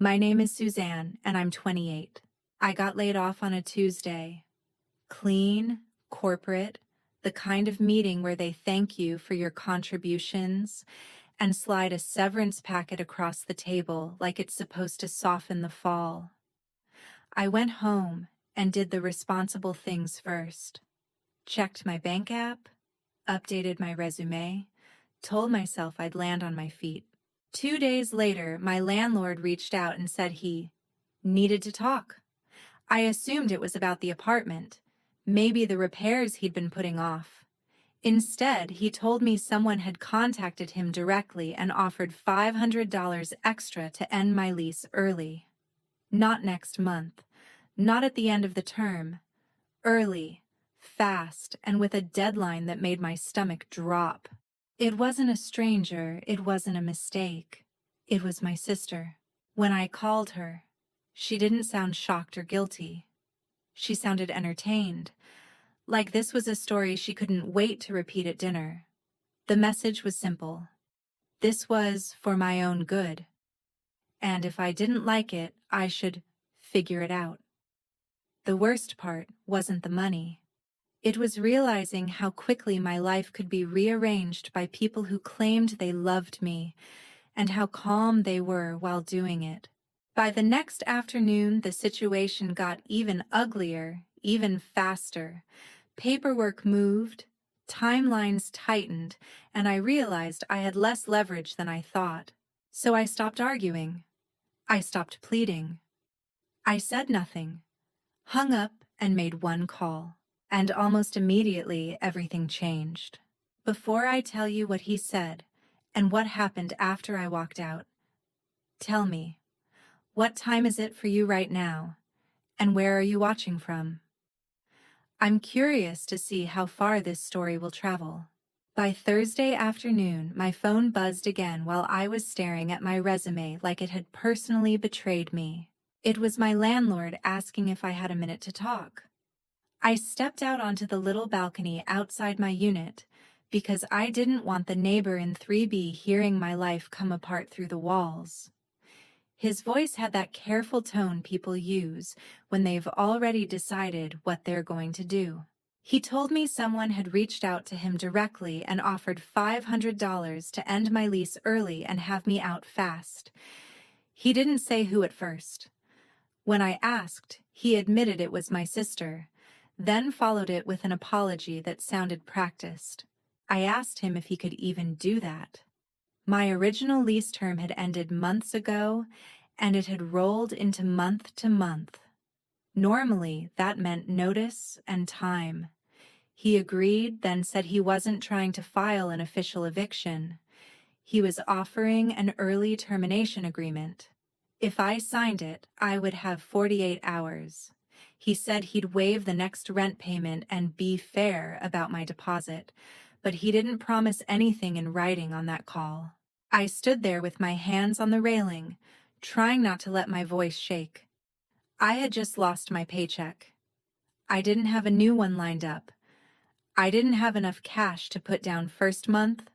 My name is Suzanne, and I'm 28. I got laid off on a Tuesday. Clean, corporate, the kind of meeting where they thank you for your contributions and slide a severance packet across the table like it's supposed to soften the fall. I went home and did the responsible things first. Checked my bank app, updated my resume, told myself I'd land on my feet. 2 days later, my landlord reached out and said he needed to talk. I assumed it was about the apartment, maybe the repairs he'd been putting off. Instead, he told me someone had contacted him directly and offered $500 extra to end my lease early. Not next month, not at the end of the term. Early, fast, and with a deadline that made my stomach drop. It wasn't a stranger, it wasn't a mistake. It was my sister. When I called her, she didn't sound shocked or guilty. She sounded entertained, like this was a story she couldn't wait to repeat at dinner. The message was simple. This was for my own good. And if I didn't like it, I should figure it out. The worst part wasn't the money. It was realizing how quickly my life could be rearranged by people who claimed they loved me, and how calm they were while doing it. By the next afternoon, the situation got even uglier, even faster. Paperwork moved, timelines tightened, and I realized I had less leverage than I thought. So I stopped arguing. I stopped pleading. I said nothing, hung up, and made one call. And almost immediately, everything changed. Before I tell you what he said and what happened after I walked out, tell me, what time is it for you right now? And where are you watching from? I'm curious to see how far this story will travel. By Thursday afternoon, my phone buzzed again while I was staring at my resume like it had personally betrayed me. It was my landlord asking if I had a minute to talk. I stepped out onto the little balcony outside my unit because I didn't want the neighbor in 3B hearing my life come apart through the walls. His voice had that careful tone people use when they've already decided what they're going to do. He told me someone had reached out to him directly and offered $500 to end my lease early and have me out fast. He didn't say who at first. When I asked, he admitted it was my sister, then followed it with an apology that sounded practiced. I asked him if he could even do that. My original lease term had ended months ago, and it had rolled into month to month. Normally, that meant notice and time. He agreed, then said he wasn't trying to file an official eviction. He was offering an early termination agreement. If I signed it, I would have 48 hours. He said he'd waive the next rent payment and be fair about my deposit, but he didn't promise anything in writing on that call. I stood there with my hands on the railing, trying not to let my voice shake. I had just lost my paycheck. I didn't have a new one lined up. I didn't have enough cash to put down first month,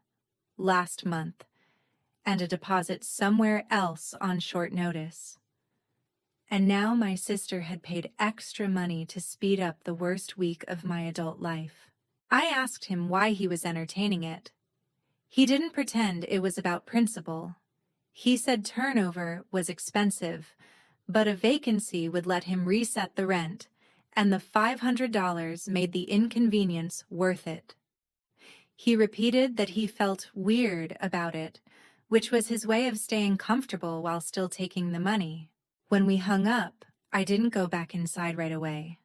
last month, and a deposit somewhere else on short notice. And now my sister had paid extra money to speed up the worst week of my adult life. I asked him why he was entertaining it. He didn't pretend it was about principle. He said turnover was expensive, but a vacancy would let him reset the rent, and the $500 made the inconvenience worth it. He repeated that he felt weird about it, which was his way of staying comfortable while still taking the money. When we hung up, I didn't go back inside right away.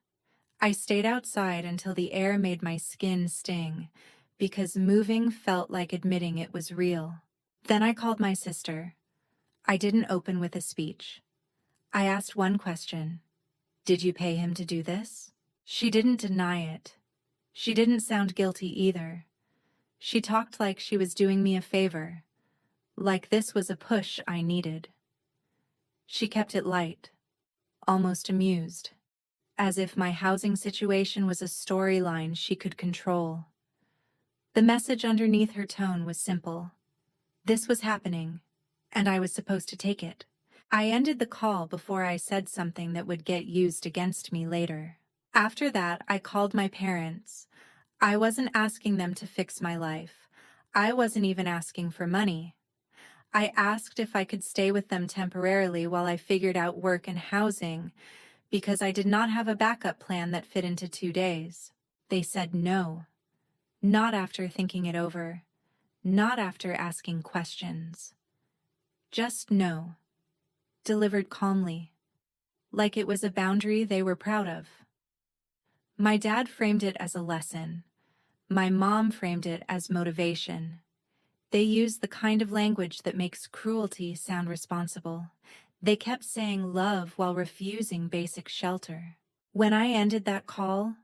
I stayed outside until the air made my skin sting, because moving felt like admitting it was real. Then I called my sister. I didn't open with a speech. I asked one question. Did you pay him to do this? She didn't deny it. She didn't sound guilty either. She talked like she was doing me a favor, like this was a push I needed. She kept it light, almost amused, as if my housing situation was a storyline she could control. The message underneath her tone was simple. This was happening, and I was supposed to take it. I ended the call before I said something that would get used against me later. After that, I called my parents. I wasn't asking them to fix my life. I wasn't even asking for money. I asked if I could stay with them temporarily while I figured out work and housing, because I did not have a backup plan that fit into 2 days. They said no. Not after thinking it over. Not after asking questions. Just no. Delivered calmly. Like it was a boundary they were proud of. My dad framed it as a lesson. My mom framed it as motivation. They used the kind of language that makes cruelty sound responsible. They kept saying love while refusing basic shelter. When I ended that call,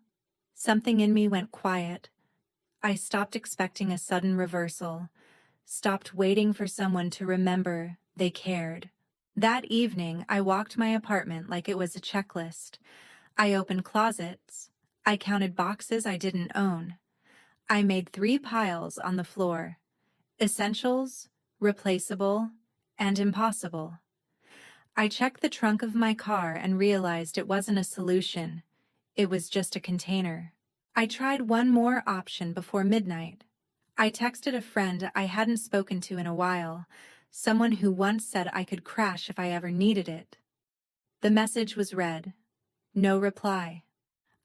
something in me went quiet. I stopped expecting a sudden reversal, stopped waiting for someone to remember they cared. That evening, I walked my apartment like it was a checklist. I opened closets. I counted boxes I didn't own. I made 3 piles on the floor: essentials, replaceable, and impossible. I checked the trunk of my car and realized it wasn't a solution. It was just a container. I tried one more option before midnight. I texted a friend I hadn't spoken to in a while, someone who once said I could crash if I ever needed it. The message was read. No reply.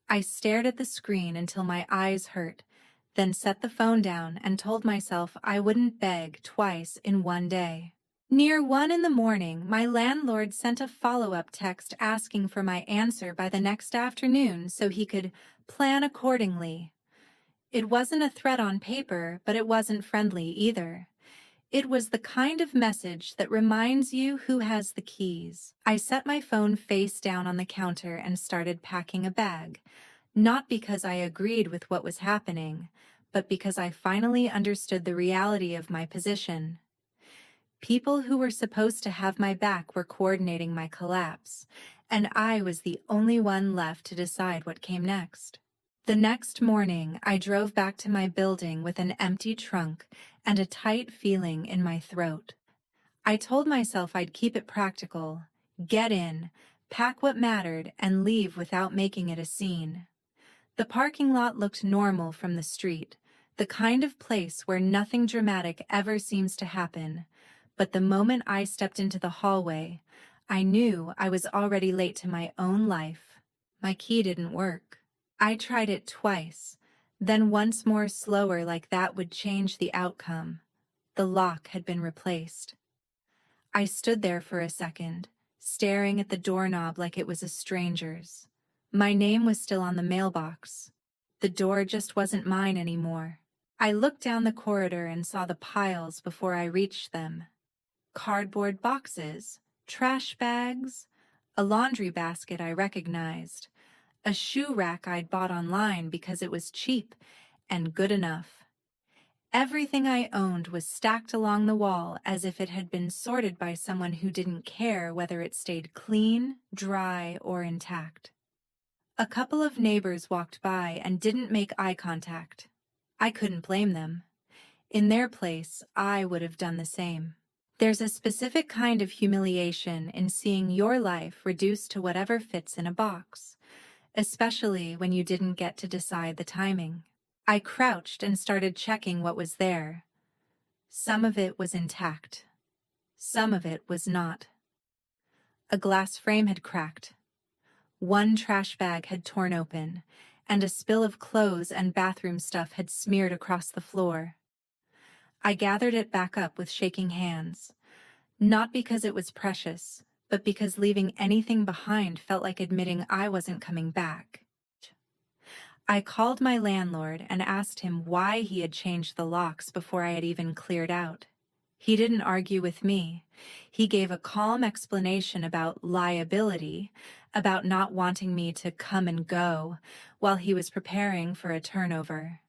I stared at the screen until my eyes hurt, then set the phone down and told myself I wouldn't beg twice in one day. Near 1 in the morning, my landlord sent a follow-up text asking for my answer by the next afternoon so he could plan accordingly. It wasn't a threat on paper, but it wasn't friendly either. It was the kind of message that reminds you who has the keys. I set my phone face down on the counter and started packing a bag, not because I agreed with what was happening, but because I finally understood the reality of my position. People who were supposed to have my back were coordinating my collapse, and I was the only one left to decide what came next. The next morning, I drove back to my building with an empty trunk and a tight feeling in my throat. I told myself I'd keep it practical, get in, pack what mattered, and leave without making it a scene. The parking lot looked normal from the street, the kind of place where nothing dramatic ever seems to happen. But the moment I stepped into the hallway, I knew I was already late to my own life. My key didn't work. I tried it twice, then once more slower, like that would change the outcome. The lock had been replaced. I stood there for a second, staring at the doorknob like it was a stranger's. My name was still on the mailbox. The door just wasn't mine anymore. I looked down the corridor and saw the piles before I reached them. Cardboard boxes, trash bags, a laundry basket I recognized, a shoe rack I'd bought online because it was cheap and good enough. Everything I owned was stacked along the wall as if it had been sorted by someone who didn't care whether it stayed clean, dry, or intact. A couple of neighbors walked by and didn't make eye contact. I couldn't blame them. In their place, I would have done the same. There's a specific kind of humiliation in seeing your life reduced to whatever fits in a box, especially when you didn't get to decide the timing. I crouched and started checking what was there. Some of it was intact. Some of it was not. A glass frame had cracked. One trash bag had torn open, and a spill of clothes and bathroom stuff had smeared across the floor. I gathered it back up with shaking hands, not because it was precious, but because leaving anything behind felt like admitting I wasn't coming back. I called my landlord and asked him why he had changed the locks before I had even cleared out. He didn't argue with me. He gave a calm explanation about liability, about not wanting me to come and go while he was preparing for a turnover.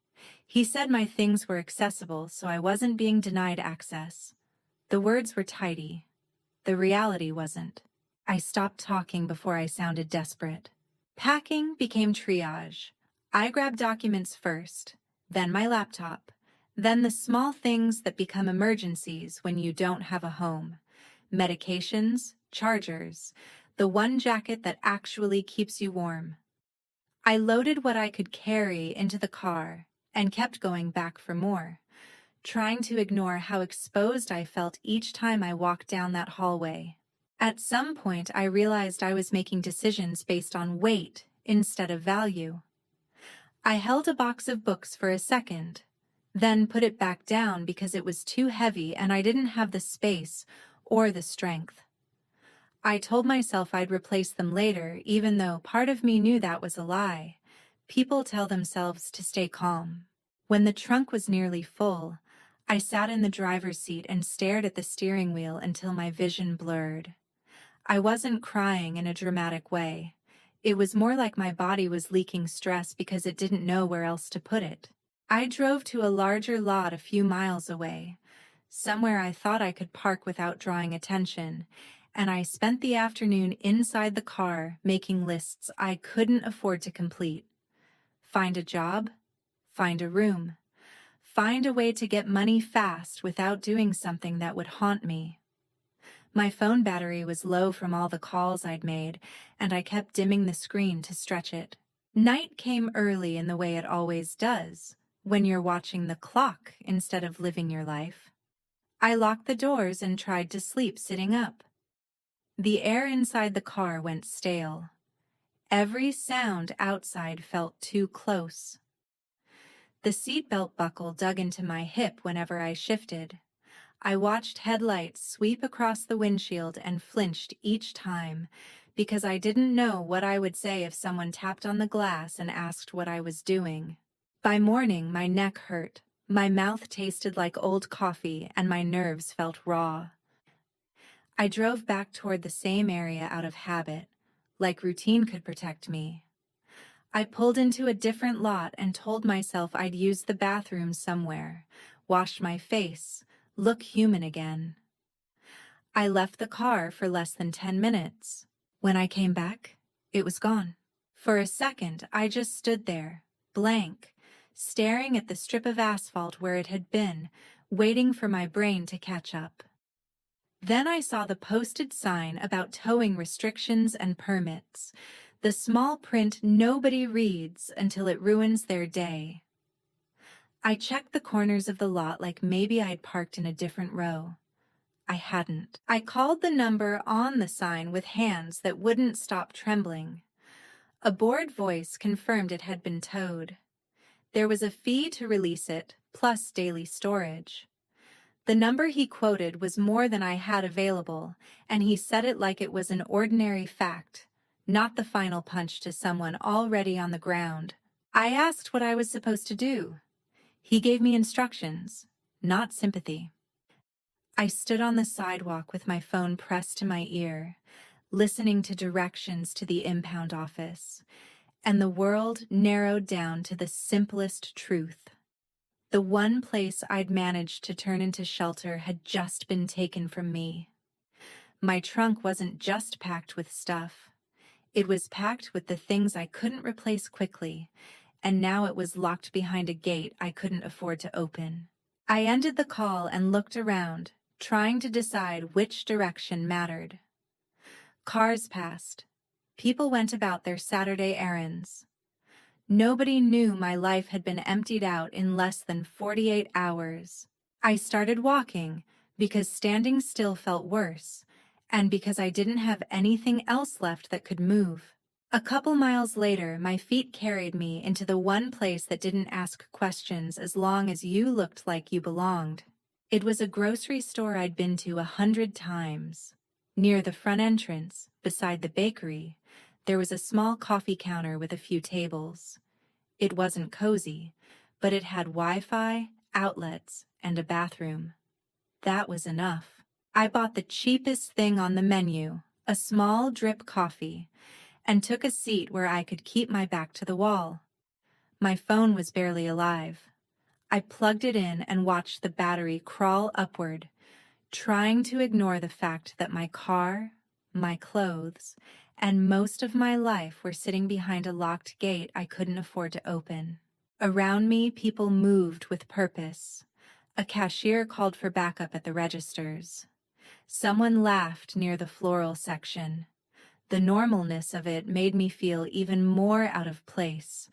He said my things were accessible, so I wasn't being denied access. The words were tidy. The reality wasn't. I stopped talking before I sounded desperate. Packing became triage. I grabbed documents first, then my laptop, then the small things that become emergencies when you don't have a home. Medications, chargers, the one jacket that actually keeps you warm. I loaded what I could carry into the car and kept going back for more, trying to ignore how exposed I felt each time I walked down that hallway. At some point, I realized I was making decisions based on weight instead of value. I held a box of books for a second, then put it back down because it was too heavy and I didn't have the space or the strength. I told myself I'd replace them later, even though part of me knew that was a lie. People tell themselves to stay calm. When the trunk was nearly full, I sat in the driver's seat and stared at the steering wheel until my vision blurred. I wasn't crying in a dramatic way. It was more like my body was leaking stress because it didn't know where else to put it. I drove to a larger lot a few miles away, somewhere I thought I could park without drawing attention, and I spent the afternoon inside the car making lists I couldn't afford to complete. Find a job, find a room, find a way to get money fast without doing something that would haunt me. My phone battery was low from all the calls I'd made, and I kept dimming the screen to stretch it. Night came early in the way it always does, when you're watching the clock instead of living your life. I locked the doors and tried to sleep sitting up. The air inside the car went stale. Every sound outside felt too close. The seatbelt buckle dug into my hip whenever I shifted. I watched headlights sweep across the windshield and flinched each time because I didn't know what I would say if someone tapped on the glass and asked what I was doing. By morning, my neck hurt, my mouth tasted like old coffee, and my nerves felt raw. I drove back toward the same area out of habit, like routine could protect me. I pulled into a different lot and told myself I'd use the bathroom somewhere, wash my face, look human again. I left the car for less than 10 minutes. When I came back, it was gone. For a second, I just stood there, blank, staring at the strip of asphalt where it had been, waiting for my brain to catch up. Then I saw the posted sign about towing restrictions and permits, the small print nobody reads until it ruins their day. I checked the corners of the lot like maybe I'd parked in a different row. I hadn't. I called the number on the sign with hands that wouldn't stop trembling. A bored voice confirmed it had been towed. There was a fee to release it, plus daily storage. The number he quoted was more than I had available, and he said it like it was an ordinary fact, not the final punch to someone already on the ground. I asked what I was supposed to do. He gave me instructions, not sympathy. I stood on the sidewalk with my phone pressed to my ear, listening to directions to the impound office, and the world narrowed down to the simplest truth. The one place I'd managed to turn into shelter had just been taken from me. My trunk wasn't just packed with stuff. It was packed with the things I couldn't replace quickly, and now it was locked behind a gate I couldn't afford to open. I ended the call and looked around, trying to decide which direction mattered. Cars passed. People went about their Saturday errands. Nobody knew my life had been emptied out in less than 48 hours. I started walking because standing still felt worse, and because I didn't have anything else left that could move. A couple miles later, my feet carried me into the one place that didn't ask questions as long as you looked like you belonged. It was a grocery store I'd been to 100 times. Near the front entrance, beside the bakery, there was a small coffee counter with a few tables. It wasn't cozy, but it had Wi-Fi, outlets, and a bathroom. That was enough. I bought the cheapest thing on the menu, a small drip coffee, and took a seat where I could keep my back to the wall. My phone was barely alive. I plugged it in and watched the battery crawl upward, trying to ignore the fact that my car, my clothes, and most of my life were sitting behind a locked gate I couldn't afford to open. Around me, people moved with purpose. A cashier called for backup at the registers. Someone laughed near the floral section. The normalness of it made me feel even more out of place,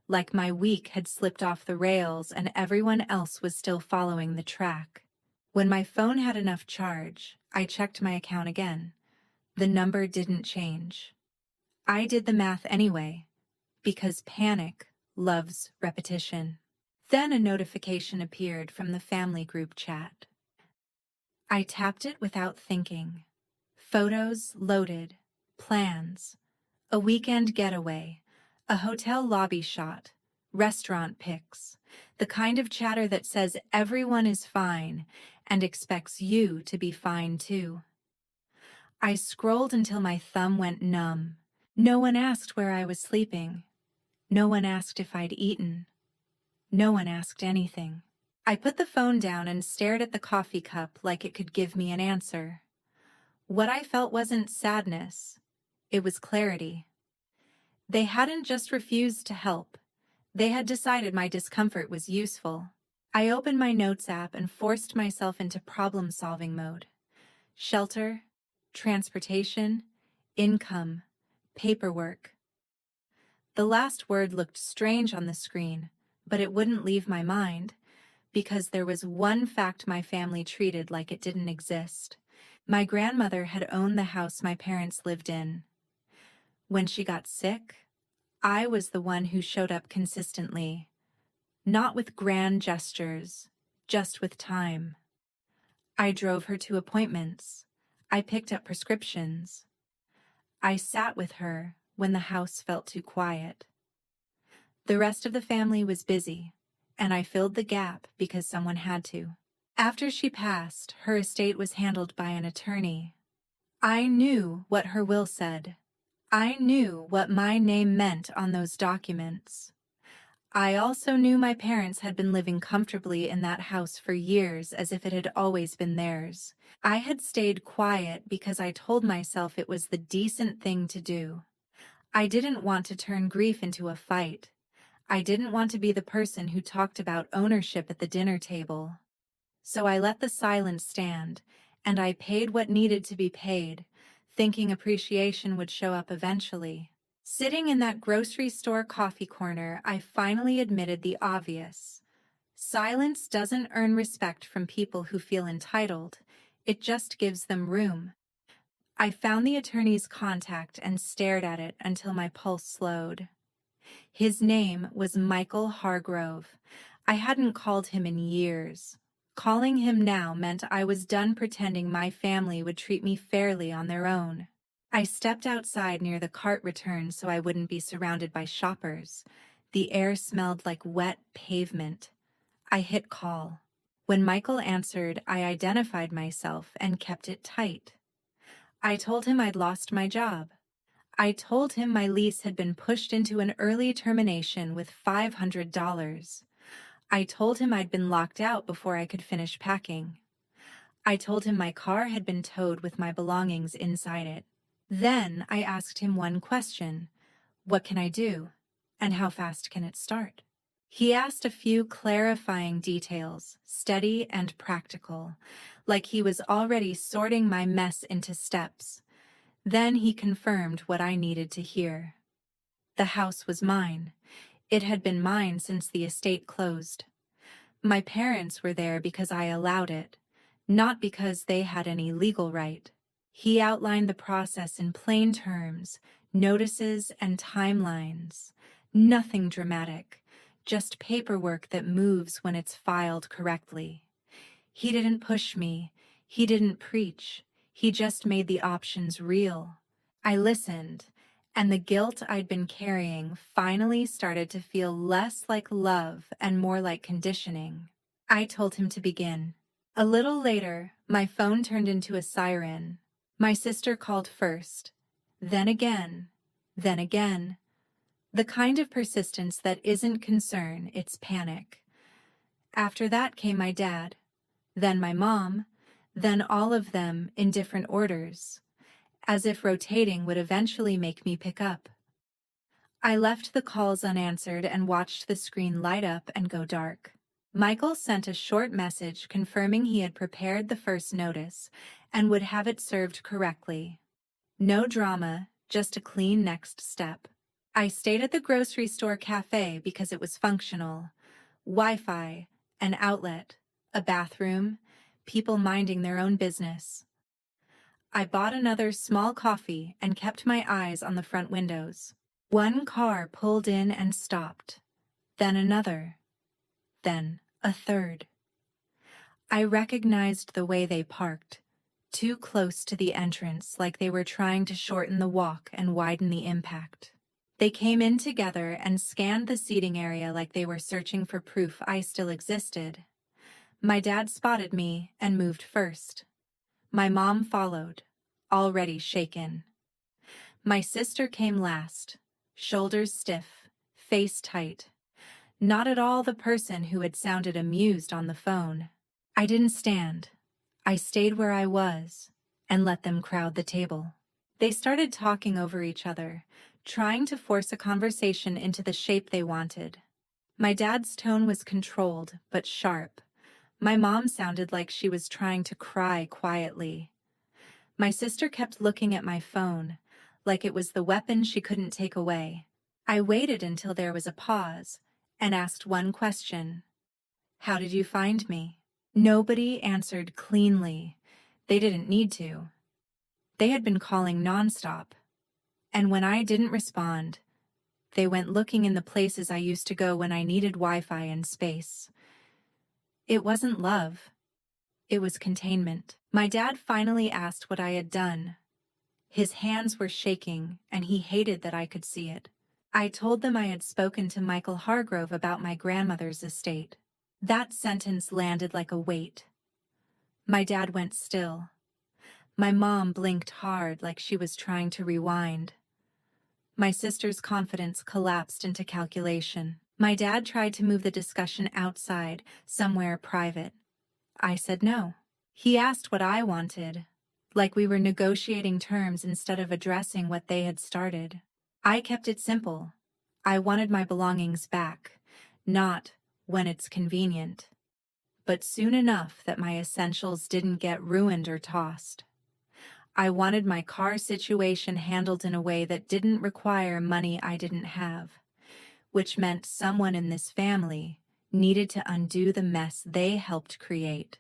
like my week had slipped off the rails and everyone else was still following the track. When my phone had enough charge, I checked my account again. The number didn't change. I did the math anyway, because panic loves repetition. Then a notification appeared from the family group chat. I tapped it without thinking. Photos loaded, plans, a weekend getaway, a hotel lobby shot, restaurant pics, the kind of chatter that says everyone is fine and expects you to be fine too. I scrolled until my thumb went numb. No one asked where I was sleeping. No one asked if I'd eaten. No one asked anything. I put the phone down and stared at the coffee cup like it could give me an answer. What I felt wasn't sadness. It was clarity. They hadn't just refused to help. They had decided my discomfort was useful. I opened my notes app and forced myself into problem-solving mode. Shelter, transportation, income, paperwork. The last word looked strange on the screen, but it wouldn't leave my mind, because there was one fact my family treated like it didn't exist. My grandmother had owned the house my parents lived in. When she got sick, I was the one who showed up consistently. Not with grand gestures, just with time. I drove her to appointments. I picked up prescriptions. I sat with her when the house felt too quiet. The rest of the family was busy, and I filled the gap because someone had to. After she passed, her estate was handled by an attorney. I knew what her will said. I knew what my name meant on those documents. I also knew my parents had been living comfortably in that house for years as if it had always been theirs. I had stayed quiet because I told myself it was the decent thing to do. I didn't want to turn grief into a fight. I didn't want to be the person who talked about ownership at the dinner table. So I let the silence stand, and I paid what needed to be paid, thinking appreciation would show up eventually. Sitting in that grocery store coffee corner, I finally admitted the obvious. Silence doesn't earn respect from people who feel entitled. It just gives them room. I found the attorney's contact and stared at it until my pulse slowed. His name was Michael Hargrove. I hadn't called him in years. Calling him now meant I was done pretending my family would treat me fairly on their own. I stepped outside near the cart return so I wouldn't be surrounded by shoppers. The air smelled like wet pavement. I hit call. When Michael answered, I identified myself and kept it tight. I told him I'd lost my job. I told him my lease had been pushed into an early termination with $500. I told him I'd been locked out before I could finish packing. I told him my car had been towed with my belongings inside it. Then I asked him one question. What can I do? And how fast can it start? He asked a few clarifying details, steady and practical, like he was already sorting my mess into steps. Then he confirmed what I needed to hear. The house was mine. It had been mine since the estate closed. My parents were there because I allowed it, not because they had any legal right. He outlined the process in plain terms, notices and timelines. Nothing dramatic, just paperwork that moves when it's filed correctly. He didn't push me. He didn't preach. He just made the options real. I listened, and the guilt I'd been carrying finally started to feel less like love and more like conditioning. I told him to begin. A little later, my phone turned into a siren. My sister called first, then again, then again. The kind of persistence that isn't concern, it's panic. After that came my dad, then my mom, then all of them in different orders, as if rotating would eventually make me pick up. I left the calls unanswered and watched the screen light up and go dark. Michael sent a short message confirming he had prepared the first notice and would have it served correctly. No drama, just a clean next step. I stayed at the grocery store café because it was functional. Wi-Fi, an outlet, a bathroom, people minding their own business. I bought another small coffee and kept my eyes on the front windows. One car pulled in and stopped, then another, then a third. I recognized the way they parked, too close to the entrance, like they were trying to shorten the walk and widen the impact. They came in together and scanned the seating area like they were searching for proof I still existed. My dad spotted me and moved first. My mom followed, already shaken. My sister came last, shoulders stiff, face tight. Not at all the person who had sounded amused on the phone. I didn't stand. I stayed where I was and let them crowd the table. They started talking over each other, trying to force a conversation into the shape they wanted. My dad's tone was controlled but sharp. My mom sounded like she was trying to cry quietly. My sister kept looking at my phone, like it was the weapon she couldn't take away. I waited until there was a pause and asked one question. "How did you find me?" Nobody answered cleanly. They didn't need to. They had been calling nonstop. And when I didn't respond, they went looking in the places I used to go when I needed Wi-Fi and space. It wasn't love. It was containment. My dad finally asked what I had done. His hands were shaking, and he hated that I could see it. I told them I had spoken to Michael Hargrove about my grandmother's estate. That sentence landed like a weight. My dad went still. My mom blinked hard like she was trying to rewind. My sister's confidence collapsed into calculation. My dad tried to move the discussion outside, somewhere private. I said no. He asked what I wanted, like we were negotiating terms instead of addressing what they had started. I kept it simple. I wanted my belongings back, not when it's convenient, but soon enough that my essentials didn't get ruined or tossed. I wanted my car situation handled in a way that didn't require money I didn't have, which meant someone in this family needed to undo the mess they helped create.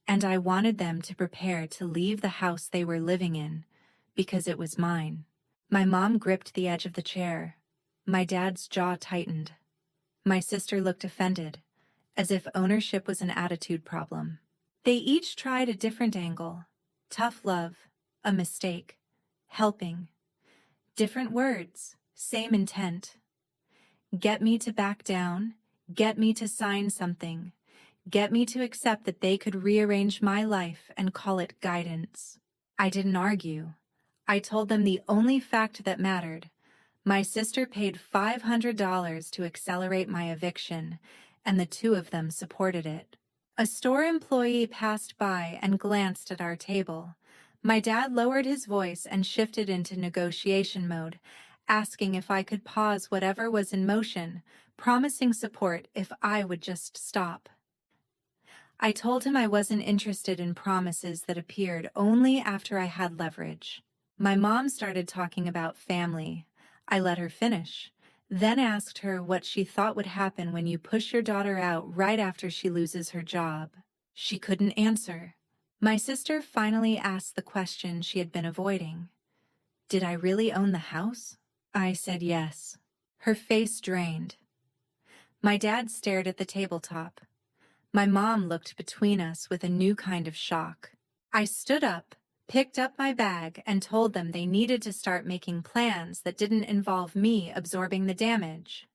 And I wanted them to prepare to leave the house they were living in, because it was mine. My mom gripped the edge of the chair. My dad's jaw tightened. My sister looked offended, as if ownership was an attitude problem. They each tried a different angle. Tough love, a mistake, helping. Different words, same intent. Get me to back down, get me to sign something, get me to accept that they could rearrange my life and call it guidance. I didn't argue. I told them the only fact that mattered. My sister paid $500 to accelerate my eviction, and the two of them supported it. A store employee passed by and glanced at our table. My dad lowered his voice and shifted into negotiation mode, asking if I could pause whatever was in motion, promising support if I would just stop. I told him I wasn't interested in promises that appeared only after I had leverage. My mom started talking about family. I let her finish, then asked her what she thought would happen when you push your daughter out right after she loses her job. She couldn't answer. My sister finally asked the question she had been avoiding. Did I really own the house? I said yes. Her face drained. My dad stared at the tabletop. My mom looked between us with a new kind of shock. I stood up, picked up my bag, and told them they needed to start making plans that didn't involve me absorbing the damage.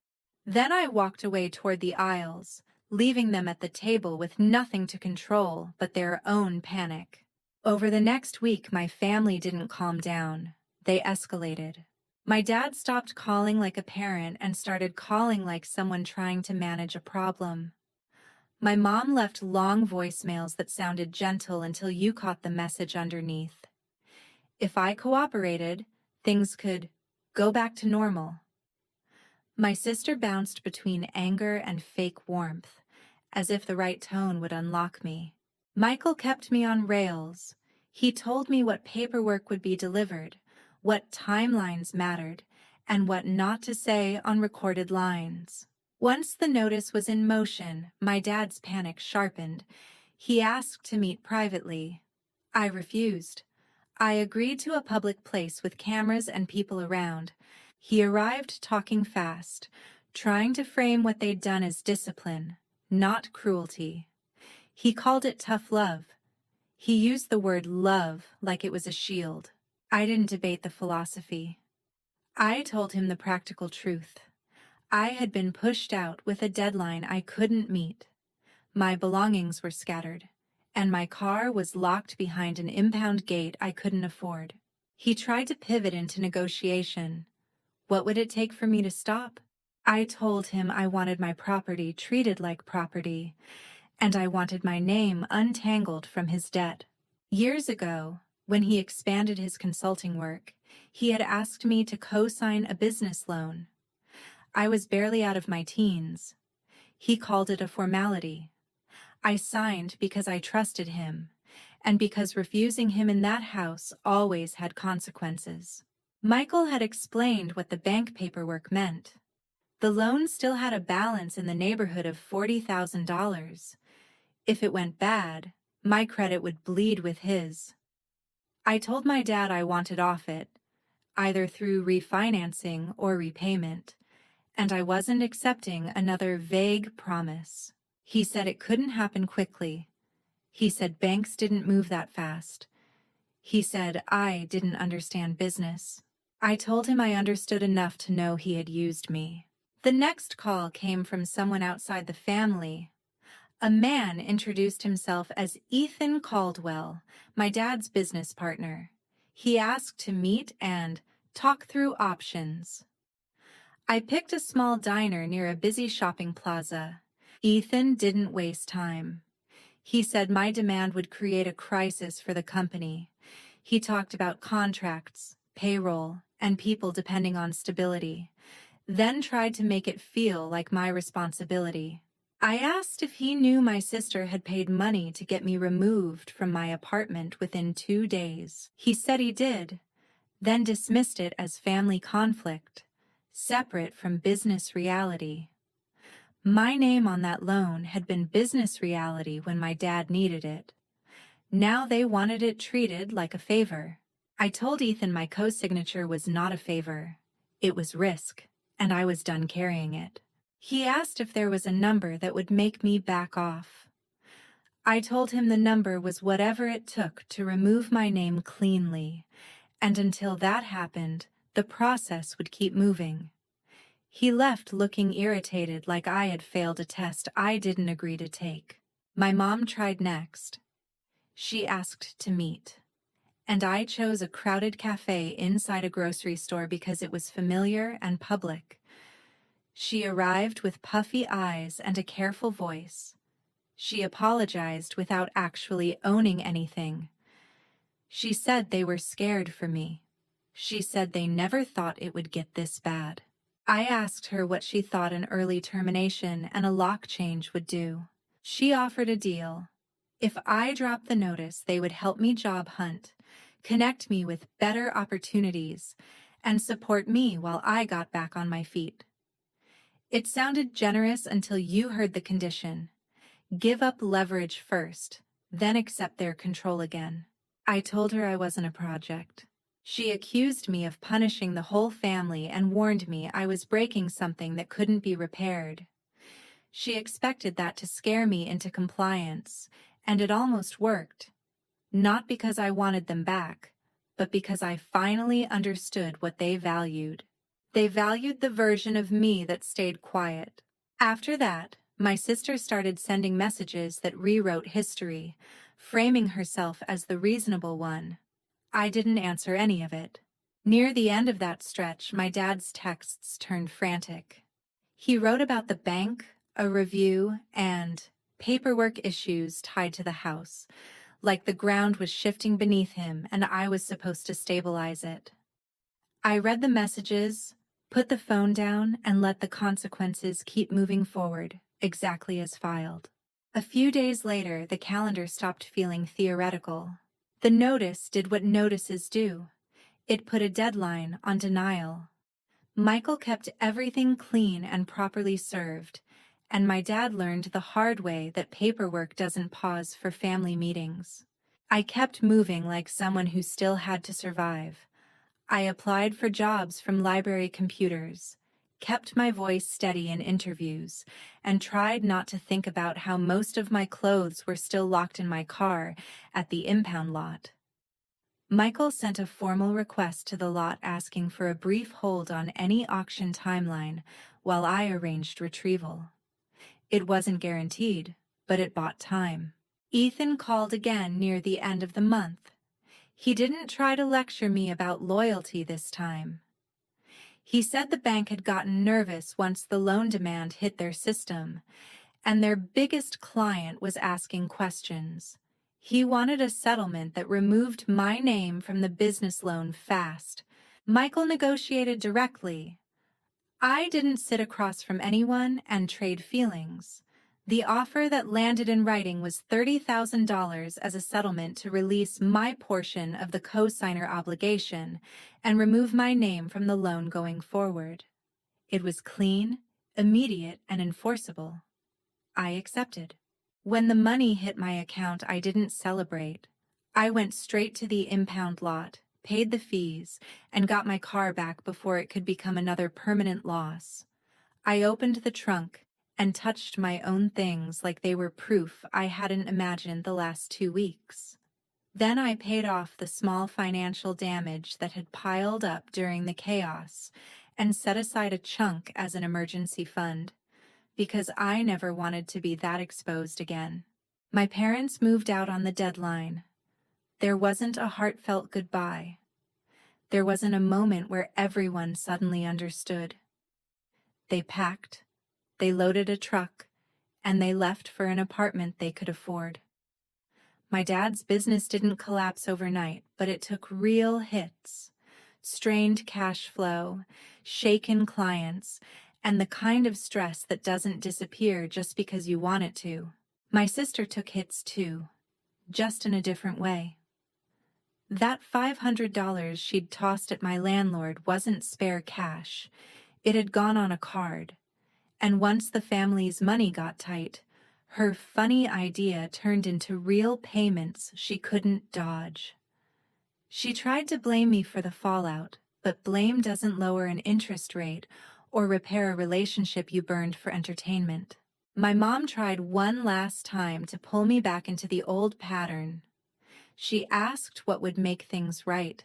Then I walked away toward the aisles, leaving them at the table with nothing to control but their own panic. Over the next week, my family didn't calm down. They escalated. My dad stopped calling like a parent and started calling like someone trying to manage a problem. My mom left long voicemails that sounded gentle until you caught the message underneath. If I cooperated, things could go back to normal. My sister bounced between anger and fake warmth, as if the right tone would unlock me. Michael kept me on rails. He told me what paperwork would be delivered, what timelines mattered, and what not to say on recorded lines. Once the notice was in motion, my dad's panic sharpened. He asked to meet privately. I refused. I agreed to a public place with cameras and people around. He arrived talking fast, trying to frame what they'd done as discipline, not cruelty. He called it tough love. He used the word love like it was a shield. I didn't debate the philosophy. I told him the practical truth. I had been pushed out with a deadline I couldn't meet. My belongings were scattered, and my car was locked behind an impound gate I couldn't afford. He tried to pivot into negotiation. What would it take for me to stop? I told him I wanted my property treated like property, and I wanted my name untangled from his debt. Years ago, when he expanded his consulting work, he had asked me to co-sign a business loan. I was barely out of my teens. He called it a formality. I signed because I trusted him, and because refusing him in that house always had consequences. Michael had explained what the bank paperwork meant. The loan still had a balance in the neighborhood of $40,000. If it went bad, my credit would bleed with his. I told my dad I wanted off it, either through refinancing or repayment, and I wasn't accepting another vague promise. He said it couldn't happen quickly. He said banks didn't move that fast. He said I didn't understand business. I told him I understood enough to know he had used me. The next call came from someone outside the family. A man introduced himself as Ethan Caldwell, my dad's business partner. He asked to meet and talk through options. I picked a small diner near a busy shopping plaza. Ethan didn't waste time. He said my demand would create a crisis for the company. He talked about contracts, payroll, and people depending on stability, then tried to make it feel like my responsibility. I asked if he knew my sister had paid money to get me removed from my apartment within 2 days. He said he did, then dismissed it as family conflict, separate from business reality. My name on that loan had been business reality when my dad needed it. Now they wanted it treated like a favor. I told Ethan my co-signature was not a favor. It was risk, and I was done carrying it. He asked if there was a number that would make me back off. I told him the number was whatever it took to remove my name cleanly, and until that happened, the process would keep moving. He left looking irritated, like I had failed a test I didn't agree to take. My mom tried next. She asked to meet, and I chose a crowded cafe inside a grocery store because it was familiar and public. She arrived with puffy eyes and a careful voice. She apologized without actually owning anything. She said they were scared for me. She said they never thought it would get this bad. I asked her what she thought an early termination and a lock change would do. She offered a deal. If I dropped the notice, they would help me job hunt, connect me with better opportunities, and support me while I got back on my feet. It sounded generous until you heard the condition. Give up leverage first, then accept their control again. I told her I wasn't a project. She accused me of punishing the whole family and warned me I was breaking something that couldn't be repaired. She expected that to scare me into compliance, and it almost worked. Not because I wanted them back, but because I finally understood what they valued. They valued the version of me that stayed quiet. After that, my sister started sending messages that rewrote history, framing herself as the reasonable one. I didn't answer any of it. Near the end of that stretch, my dad's texts turned frantic. He wrote about the bank, a review, and paperwork issues tied to the house, like the ground was shifting beneath him and I was supposed to stabilize it. I read the messages, put the phone down, and let the consequences keep moving forward, exactly as filed. A few days later, the calendar stopped feeling theoretical. The notice did what notices do. It put a deadline on denial. Michael kept everything clean and properly served, and my dad learned the hard way that paperwork doesn't pause for family meetings. I kept moving like someone who still had to survive. I applied for jobs from library computers, kept my voice steady in interviews, and tried not to think about how most of my clothes were still locked in my car at the impound lot. Michael sent a formal request to the lot asking for a brief hold on any auction timeline while I arranged retrieval. It wasn't guaranteed, but it bought time. Ethan called again near the end of the month. He didn't try to lecture me about loyalty this time. He said the bank had gotten nervous once the loan demand hit their system, and their biggest client was asking questions. He wanted a settlement that removed my name from the business loan fast. Michael negotiated directly. I didn't sit across from anyone and trade feelings. The offer that landed in writing was $30,000 as a settlement to release my portion of the co-signer obligation and remove my name from the loan going forward. It was clean, immediate, and enforceable. I accepted. When the money hit my account, I didn't celebrate. I went straight to the impound lot, paid the fees, and got my car back before it could become another permanent loss. I opened the trunk and touched my own things like they were proof I hadn't imagined the last 2 weeks. Then I paid off the small financial damage that had piled up during the chaos and set aside a chunk as an emergency fund, because I never wanted to be that exposed again. My parents moved out on the deadline. There wasn't a heartfelt goodbye. There wasn't a moment where everyone suddenly understood. They packed, they loaded a truck, and they left for an apartment they could afford. My dad's business didn't collapse overnight, but it took real hits. Strained cash flow, shaken clients, and the kind of stress that doesn't disappear just because you want it to. My sister took hits too, just in a different way. That $500 she'd tossed at my landlord wasn't spare cash. It had gone on a card. And once the family's money got tight, her funny idea turned into real payments she couldn't dodge. She tried to blame me for the fallout, but blame doesn't lower an interest rate or repair a relationship you burned for entertainment. My mom tried one last time to pull me back into the old pattern. She asked what would make things right.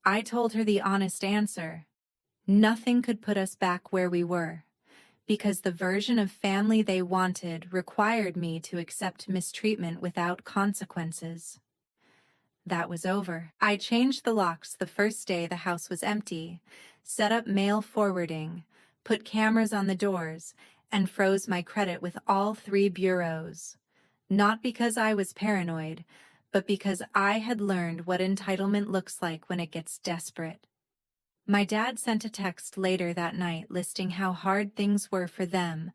I told her the honest answer. Nothing could put us back where we were, because the version of family they wanted required me to accept mistreatment without consequences. That was over. I changed the locks the first day the house was empty, set up mail forwarding, put cameras on the doors, and froze my credit with all 3 bureaus. Not because I was paranoid, but because I had learned what entitlement looks like when it gets desperate. My dad sent a text later that night listing how hard things were for them,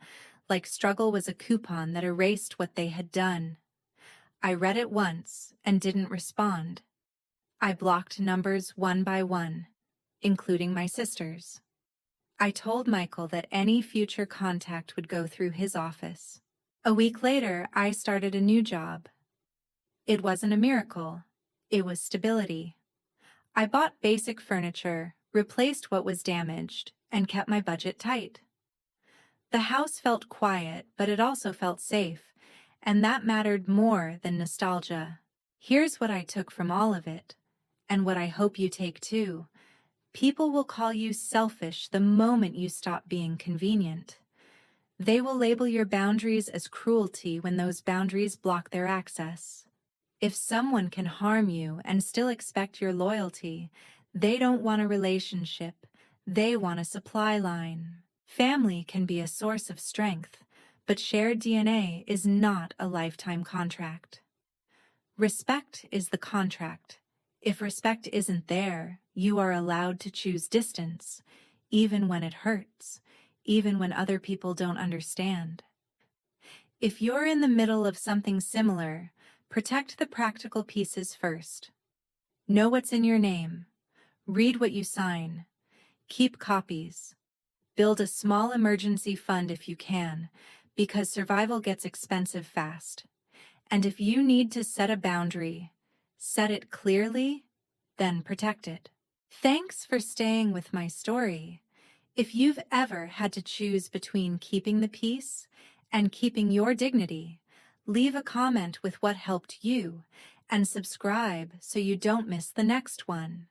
like struggle was a coupon that erased what they had done. I read it once and didn't respond. I blocked numbers one by one, including my sister's. I told Michael that any future contact would go through his office. A week later, I started a new job. It wasn't a miracle. It was stability. I bought basic furniture, replaced what was damaged, and kept my budget tight. The house felt quiet, but it also felt safe, and that mattered more than nostalgia. Here's what I took from all of it, and what I hope you take too. People will call you selfish the moment you stop being convenient. They will label your boundaries as cruelty when those boundaries block their access. If someone can harm you and still expect your loyalty, they don't want a relationship, they want a supply line. Family can be a source of strength, but shared DNA is not a lifetime contract. Respect is the contract. If respect isn't there, you are allowed to choose distance, even when it hurts, even when other people don't understand. If you're in the middle of something similar, protect the practical pieces first. Know what's in your name. Read what you sign. Keep copies. Build a small emergency fund if you can, because survival gets expensive fast. And if you need to set a boundary, set it clearly, then protect it. Thanks for staying with my story. If you've ever had to choose between keeping the peace and keeping your dignity, leave a comment with what helped you and subscribe so you don't miss the next one.